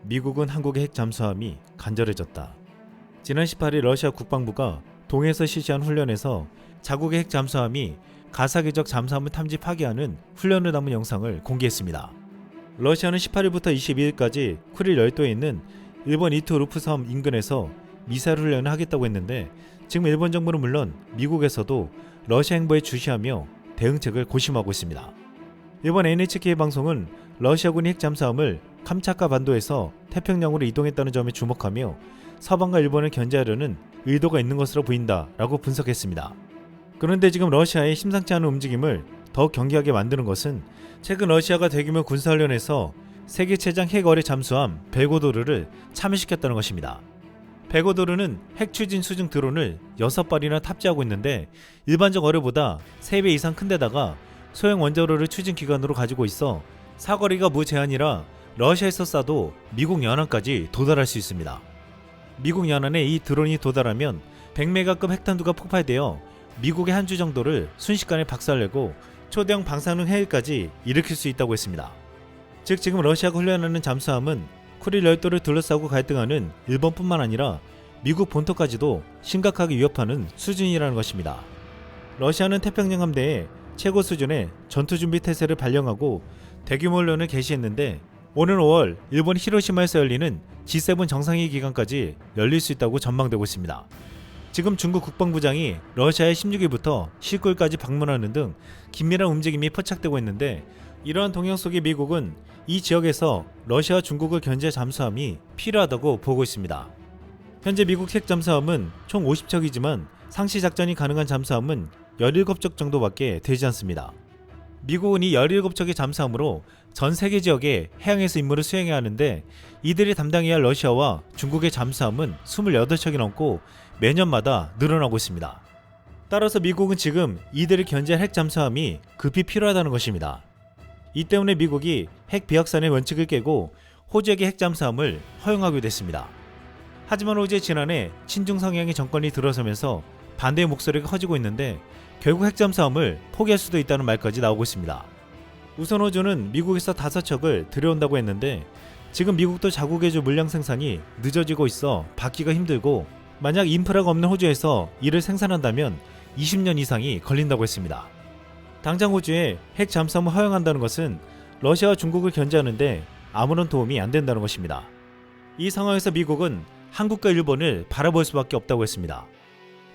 미국은 한국의 핵 잠수함이 간절해졌다. 지난 18일 러시아 국방부가 동해에서 실시한 훈련에서 자국의 핵 잠수함이 가사기적 잠수함을 탐지 하는 훈련을 담은 영상을 공개했습니다. 러시아는 18일부터 22일까지 쿠릴 열도에 있는 일본 이토 루프 섬 인근에서 미사일 훈련을 하겠다고 했는데, 지금 일본 정부는 물론 미국에서도 러시아 행보에 주시하며 대응책을 고심하고 있습니다. 일본 NHK 방송은 러시아군이 핵 잠수함을 캄차카 반도에서 태평양으로 이동했다는 점에 주목하며 서방과 일본을 견제하려는 의도가 있는 것으로 보인다라고 분석했습니다. 그런데 지금 러시아의 심상치 않은 움직임을 더욱 경계하게 만드는 것은 최근 러시아가 대규모 군사훈련에서 세계 최장 핵 어뢰 잠수함 벨고도르를 참여시켰다는 것입니다. 벨고도르는 핵 추진 수중 드론을 6발이나 탑재하고 있는데, 일반적 어뢰보다 3배 이상 큰데다가 소형 원자로를 추진 기관으로 가지고 있어 사거리가 무제한이라 러시아에서 쏴도 미국 연안까지 도달할 수 있습니다. 미국 연안에 이 드론이 도달하면 100메가급 핵탄두가 폭발되어 미국의 한 주 정도를 순식간에 박살내고 초대형 방사능 해일까지 일으킬 수 있다고 했습니다. 즉, 지금 러시아가 훈련하는 잠수함은 쿠릴 열도를 둘러싸고 갈등하는 일본뿐만 아니라 미국 본토까지도 심각하게 위협하는 수준이라는 것입니다. 러시아는 태평양 함대에 최고 수준의 전투준비 태세를 발령하고 대규모 훈련을 개시했는데, 오는 5월 일본 히로시마에서 열리는 G7 정상회의 기간까지 열릴 수 있다고 전망되고 있습니다. 지금 중국 국방부장이 러시아에 16일부터 19일까지 방문하는 등 긴밀한 움직임이 포착되고 있는데, 이러한 동향 속에 미국은 이 지역에서 러시아와 중국을 견제할 잠수함이 필요하다고 보고 있습니다. 현재 미국 핵 잠수함은 총 50척이지만 상시 작전이 가능한 잠수함은 17척 정도밖에 되지 않습니다. 미국은 이 17척의 잠수함으로 전 세계 지역의 해양에서 임무를 수행해야 하는데, 이들이 담당해야 할 러시아와 중국의 잠수함은 28척이 넘고 매년마다 늘어나고 있습니다. 따라서 미국은 지금 이들을 견제할 핵 잠수함이 급히 필요하다는 것입니다. 이 때문에 미국이 핵 비확산의 원칙을 깨고 호주에게 핵 잠수함을 허용하게 됐습니다. 하지만 호주의 지난해 친중 성향의 정권이 들어서면서 반대의 목소리가 커지고 있는데, 결국 핵 잠수함을 포기할 수도 있다는 말까지 나오고 있습니다. 우선 호주는 미국에서 5척을 들여온다고 했는데, 지금 미국도 자국의 주 물량 생산이 늦어지고 있어 받기가 힘들고, 만약 인프라가 없는 호주에서 이를 생산한다면 20년 이상이 걸린다고 했습니다. 당장 호주에 핵 잠수함을 허용한다는 것은 러시아와 중국을 견제하는데 아무런 도움이 안 된다는 것입니다. 이 상황에서 미국은 한국과 일본을 바라볼 수밖에 없다고 했습니다.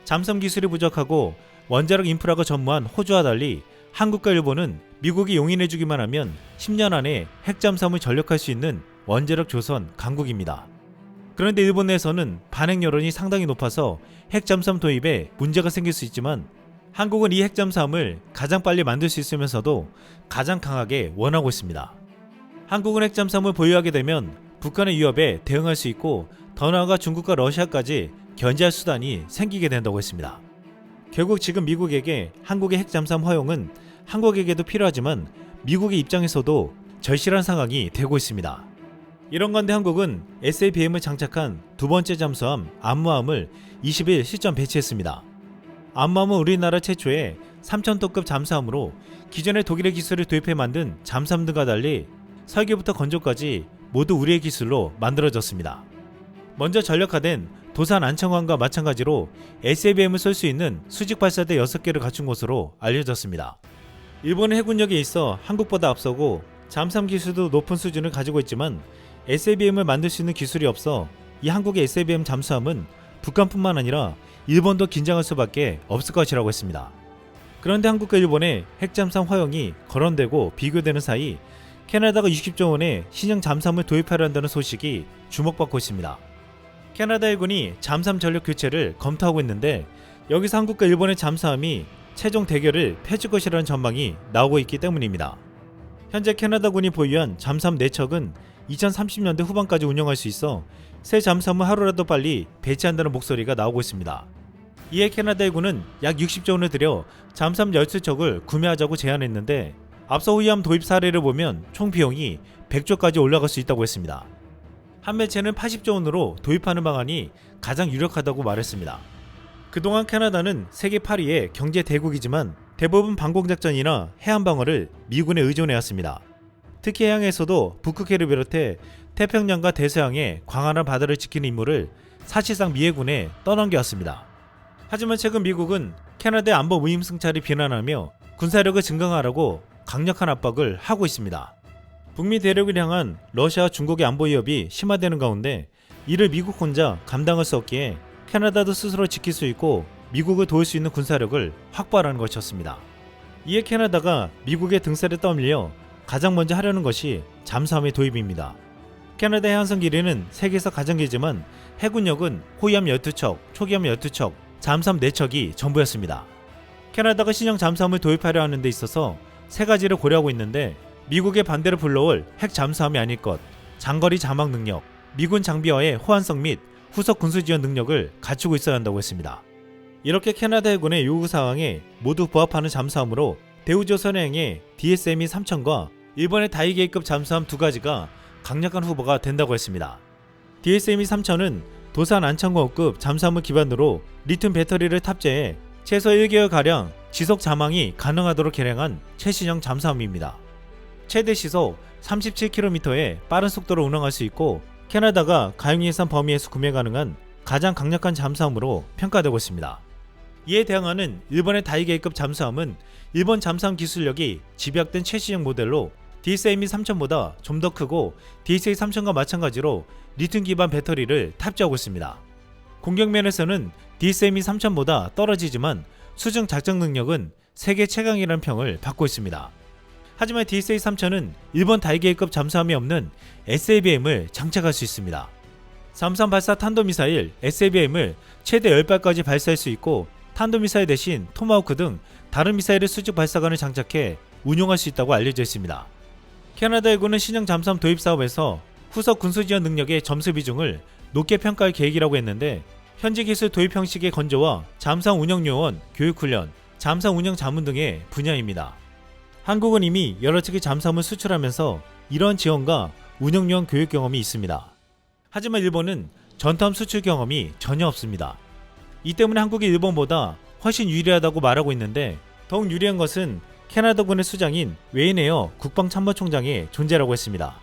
잠수함 기술이 부족하고 원자력 인프라가 전무한 호주와 달리 한국과 일본은 미국이 용인해주기만 하면 10년 안에 핵 잠수함을 전력할 수 있는 원자력 조선 강국입니다. 그런데 일본 내에서는 반핵 여론이 상당히 높아서 핵 잠수함 도입에 문제가 생길 수 있지만, 한국은 이 핵 잠수함을 가장 빨리 만들 수 있으면서도 가장 강하게 원하고 있습니다. 한국은 핵 잠수함을 보유하게 되면 북한의 위협에 대응할 수 있고, 더 나아가 중국과 러시아까지 견제할 수단이 생기게 된다고 했습니다. 결국 지금 미국에게 한국의 핵 잠수함 허용은 한국에게도 필요하지만 미국의 입장에서도 절실한 상황이 되고 있습니다. 이런 건데 한국은 SABM을 장착한 두 번째 잠수함 암무함을 20일 실전 배치했습니다. 암무함은 우리나라 최초의 3000톤급 잠수함으로 기존의 독일의 기술을 도입해 만든 잠수함들과 달리 설계부터 건조까지 모두 우리의 기술로 만들어졌습니다. 먼저 전력화된 도산 안창환과 마찬가지로 SABM을 쏠 수 있는 수직 발사대 6개를 갖춘 것으로 알려졌습니다. 일본의 해군력에 있어 한국보다 앞서고 잠수함 기술도 높은 수준을 가지고 있지만 SABM을 만들 수 있는 기술이 없어 이 한국의 SABM 잠수함은 북한뿐만 아니라 일본도 긴장할 수밖에 없을 것이라고 했습니다. 그런데 한국과 일본의 핵 잠수함 허용이 거론되고 비교되는 사이 캐나다가 60조 원의 신형 잠수함을 도입하려 한다는 소식이 주목받고 있습니다. 캐나다 해군이 잠수함 전력 교체를 검토하고 있는데, 여기서 한국과 일본의 잠수함이 최종 대결을 펼칠 것이라는 전망이 나오고 있기 때문입니다. 현재 캐나다군이 보유한 잠수함 4척은 2030년대 후반까지 운영할 수 있어 새 잠수함을 하루라도 빨리 배치한다는 목소리가 나오고 있습니다. 이에 캐나다 해군은 약 60조 원을 들여 잠수함 13척을 구매하자고 제안했는데, 앞서 호위함 도입 사례를 보면 총 비용이 100조까지 올라갈 수 있다고 했습니다. 한 매체는 80조 원으로 도입하는 방안이 가장 유력하다고 말했습니다. 그동안 캐나다는 세계 8위의 경제 대국이지만 대부분 방공작전이나 해안방어를 미군에 의존해왔습니다. 특히 해양에서도 북극해를 비롯해 태평양과 대서양의 광활한 바다를 지키는 임무를 사실상 미 해군에 떠넘겨왔습니다. 하지만 최근 미국은 캐나다의 안보 무임승차를 비난하며 군사력을 증강하라고 강력한 압박을 하고 있습니다. 북미 대륙을 향한 러시아와 중국의 안보 위협이 심화되는 가운데 이를 미국 혼자 감당할 수 없기에 캐나다도 스스로 지킬 수 있고 미국을 도울 수 있는 군사력을 확보하라는 것이었습니다. 이에 캐나다가 미국의 등살에 떠밀려 가장 먼저 하려는 것이 잠수함의 도입입니다. 캐나다 해안선 길이는 세계에서 가장 길지만 해군력은 호위함 12척, 초기함 12척, 잠수함 4척이 전부였습니다. 캐나다가 신형 잠수함을 도입하려 하는 데 있어서 세 가지를 고려하고 있는데 미국의 반대를 불러올 핵 잠수함이 아닐 것, 장거리 자막 능력, 미군 장비와의 호환성 및 후속 군수 지원 능력을 갖추고 있어야 한다고 했습니다. 이렇게 캐나다 해군의 요구 사항에 모두 부합하는 잠수함으로 대우조선해양의 DSME-3000과 일본의 다이게이급 잠수함 2가지가 강력한 후보가 된다고 했습니다. DSME-3000은 도산 안창공호급 잠수함을 기반으로 리튬 배터리를 탑재해 최소 1개월가량 지속 잠항이 가능하도록 개량한 최신형 잠수함입니다. 최대 시속 37km의 빠른 속도로 운항할 수 있고 캐나다가 가용 예산 범위에서 구매 가능한 가장 강력한 잠수함으로 평가되고 있습니다. 이에 대항하는 일본의 다이게이급 잠수함은 일본 잠수함 기술력이 집약된 최신형 모델로 DSME-3000보다 좀 더 크고 DSA-3000과 마찬가지로 리튬 기반 배터리를 탑재하고 있습니다. 공격면에서는 DSME-3000보다 떨어지지만 수중 작전 능력은 세계 최강이라는 평을 받고 있습니다. 하지만 DSA-3000은 일본 다이게이급 잠수함이 없는 SABM을 장착할 수 있습니다. 잠수함 발사 탄도미사일 SABM을 최대 10발까지 발사할 수 있고 탄도미사일 대신 토마호크 등 다른 미사일의 수직 발사관을 장착해 운용할 수 있다고 알려져 있습니다. 캐나다 해군은 신형 잠수함 도입 사업에서 후속 군수 지원 능력의 점수 비중을 높게 평가할 계획이라고 했는데 현지 기술 도입 형식의 건조와 잠수함 운영 요원, 교육 훈련, 잠수함 운영 자문 등의 분야입니다. 한국은 이미 여러 척의 잠수함을 수출하면서 이런 지원과 운영 요원 교육 경험이 있습니다. 하지만 일본은 전투함 수출 경험이 전혀 없습니다. 이 때문에 한국이 일본보다 훨씬 유리하다고 말하고 있는데 더욱 유리한 것은 캐나다군의 수장인 웨인에어 국방참모총장의 존재라고 했습니다.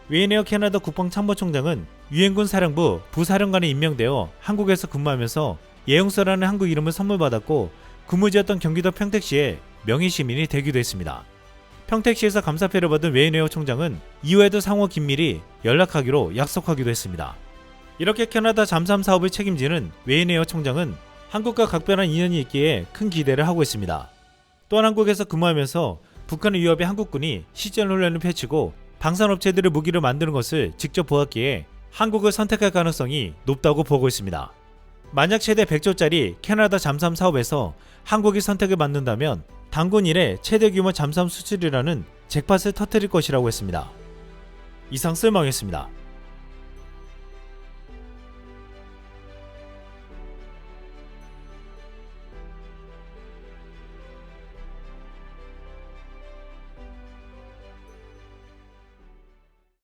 웨인에어 캐나다 국방참모총장은 유엔군 사령부 부사령관에 임명되어 한국에서 근무하면서 예용서라는 한국 이름을 선물받았고 근무지였던 경기도 평택시의 명예시민이 되기도 했습니다. 평택시에서 감사패를 받은 웨인에어 총장은 이후에도 상호 긴밀히 연락하기로 약속하기도 했습니다. 이렇게 캐나다 잠수함 사업을 책임지는 웨인에어 총장은 한국과 각별한 인연이 있기에 큰 기대를 하고 있습니다. 또한 한국에서 근무하면서 북한의 위협에 한국군이 실전 훈련을 펼치고 방산업체들의 무기를 만드는 것을 직접 보았기에 한국을 선택할 가능성이 높다고 보고 있습니다. 만약 최대 100조짜리 캐나다 잠수함 사업에서 한국이 선택을 받는다면 단군 이래 최대 규모 잠수함 수출이라는 잭팟을 터뜨릴 것이라고 했습니다. 이상 쓸망했습니다.